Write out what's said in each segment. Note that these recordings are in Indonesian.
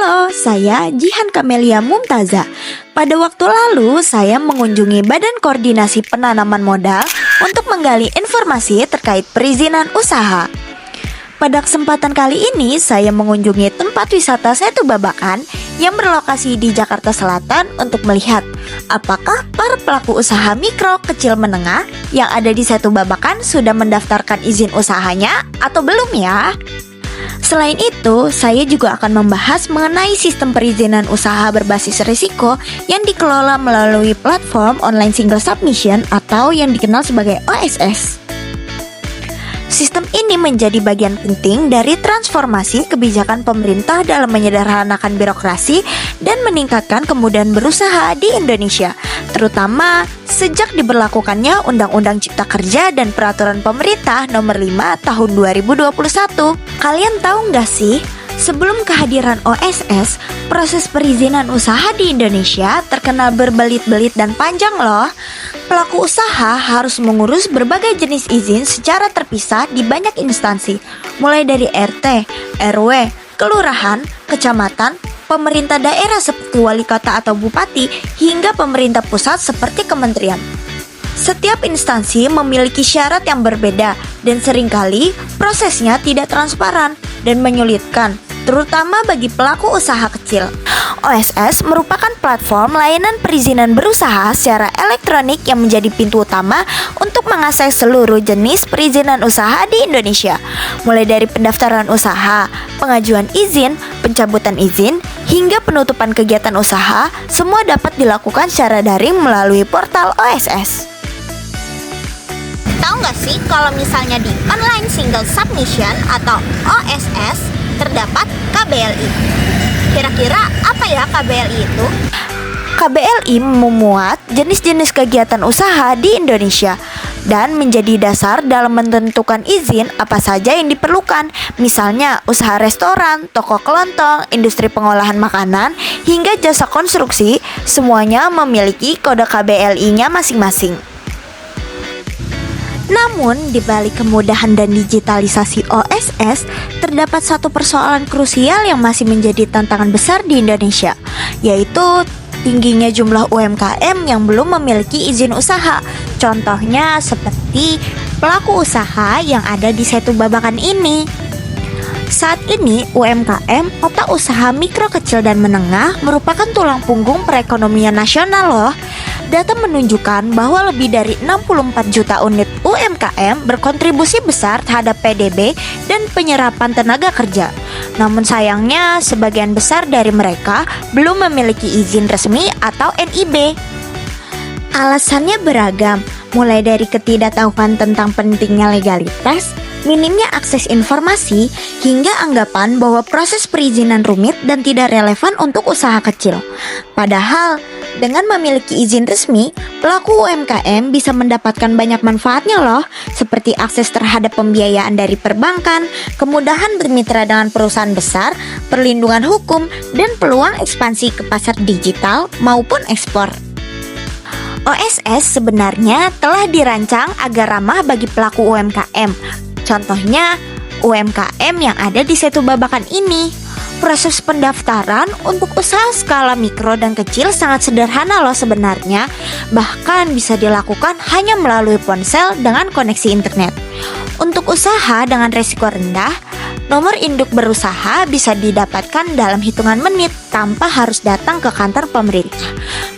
Halo, saya Jihan Kamelia Mumtaza. Pada waktu lalu, saya mengunjungi Badan Koordinasi Penanaman Modal untuk menggali informasi terkait perizinan usaha. Pada kesempatan kali ini, saya mengunjungi tempat wisata Setu Babakan yang berlokasi di Jakarta Selatan untuk melihat apakah para pelaku usaha mikro, kecil, menengah yang ada di Setu Babakan sudah mendaftarkan izin usahanya atau belum ya? Selain itu, saya juga akan membahas mengenai sistem perizinan usaha berbasis risiko yang dikelola melalui platform online single submission atau yang dikenal sebagai OSS. Sistem ini menjadi bagian penting dari transformasi kebijakan pemerintah dalam menyederhanakan birokrasi dan meningkatkan kemudahan berusaha di Indonesia, terutama sejak diberlakukannya Undang-Undang Cipta Kerja dan Peraturan Pemerintah Nomor 5 Tahun 2021. Kalian tahu nggak sih, sebelum kehadiran OSS, proses perizinan usaha di Indonesia terkenal berbelit-belit dan panjang loh. Pelaku usaha harus mengurus berbagai jenis izin secara terpisah di banyak instansi, mulai dari RT, RW, kelurahan, kecamatan, pemerintah daerah seperti wali kota atau bupati, hingga pemerintah pusat seperti kementerian. Setiap instansi memiliki syarat yang berbeda dan seringkali prosesnya tidak transparan dan menyulitkan, terutama bagi pelaku usaha kecil. OSS merupakan platform layanan perizinan berusaha secara elektronik yang menjadi pintu utama untuk mengakses seluruh jenis perizinan usaha di Indonesia, mulai dari pendaftaran usaha, pengajuan izin, pencabutan izin, hingga penutupan kegiatan usaha, semua dapat dilakukan secara daring melalui portal OSS. Tahu nggak sih kalau misalnya di online single submission atau OSS terdapat KBLI? Kira-kira apa ya KBLI itu? KBLI memuat jenis-jenis kegiatan usaha di Indonesia dan menjadi dasar dalam menentukan izin apa saja yang diperlukan. Misalnya usaha restoran, toko kelontong, industri pengolahan makanan, hingga jasa konstruksi, semuanya memiliki kode KBLI-nya masing-masing. Namun, di balik kemudahan dan digitalisasi OSS, terdapat satu persoalan krusial yang masih menjadi tantangan besar di Indonesia, yaitu tingginya jumlah UMKM yang belum memiliki izin usaha. Contohnya seperti pelaku usaha yang ada di Setu Babakan ini. Saat ini, UMKM atau usaha mikro, kecil, dan menengah merupakan tulang punggung perekonomian nasional loh. Data menunjukkan bahwa lebih dari 64 juta unit UMKM berkontribusi besar terhadap PDB dan penyerapan tenaga kerja. Namun sayangnya, sebagian besar dari mereka belum memiliki izin resmi atau NIB. Alasannya beragam, mulai dari ketidaktahuan tentang pentingnya legalitas, minimnya akses informasi, hingga anggapan bahwa proses perizinan rumit dan tidak relevan untuk usaha kecil. Padahal, dengan memiliki izin resmi, pelaku UMKM bisa mendapatkan banyak manfaatnya loh, seperti akses terhadap pembiayaan dari perbankan, kemudahan bermitra dengan perusahaan besar, perlindungan hukum, dan peluang ekspansi ke pasar digital maupun ekspor. OSS sebenarnya telah dirancang agar ramah bagi pelaku UMKM. Contohnya, UMKM yang ada di Setu Babakan ini. Proses pendaftaran untuk usaha skala mikro dan kecil sangat sederhana loh sebenarnya. Bahkan bisa dilakukan hanya melalui ponsel dengan koneksi internet. Untuk usaha dengan resiko rendah, nomor induk berusaha bisa didapatkan dalam hitungan menit tanpa harus datang ke kantor pemerintah.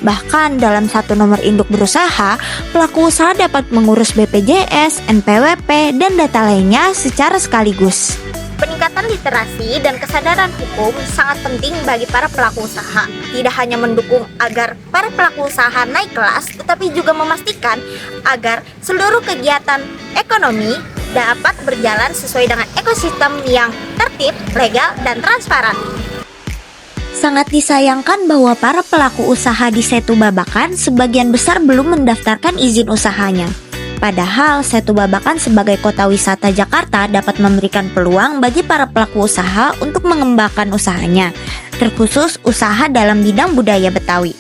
Bahkan dalam satu nomor induk berusaha, pelaku usaha dapat mengurus BPJS, NPWP, dan data lainnya secara sekaligus. Peningkatan literasi dan kesadaran hukum sangat penting bagi para pelaku usaha. Tidak hanya mendukung agar para pelaku usaha naik kelas, tetapi juga memastikan agar seluruh kegiatan ekonomi dapat berjalan sesuai dengan ekosistem yang tertib, legal, dan transparan. Sangat disayangkan bahwa para pelaku usaha di Setu Babakan sebagian besar belum mendaftarkan izin usahanya. Padahal Setu Babakan sebagai kota wisata Jakarta dapat memberikan peluang bagi para pelaku usaha untuk mengembangkan usahanya, terkhusus usaha dalam bidang budaya Betawi.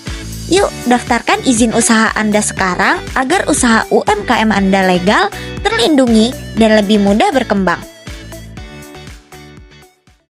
Yuk, daftarkan izin usaha Anda sekarang agar usaha UMKM Anda legal, terlindungi, dan lebih mudah berkembang.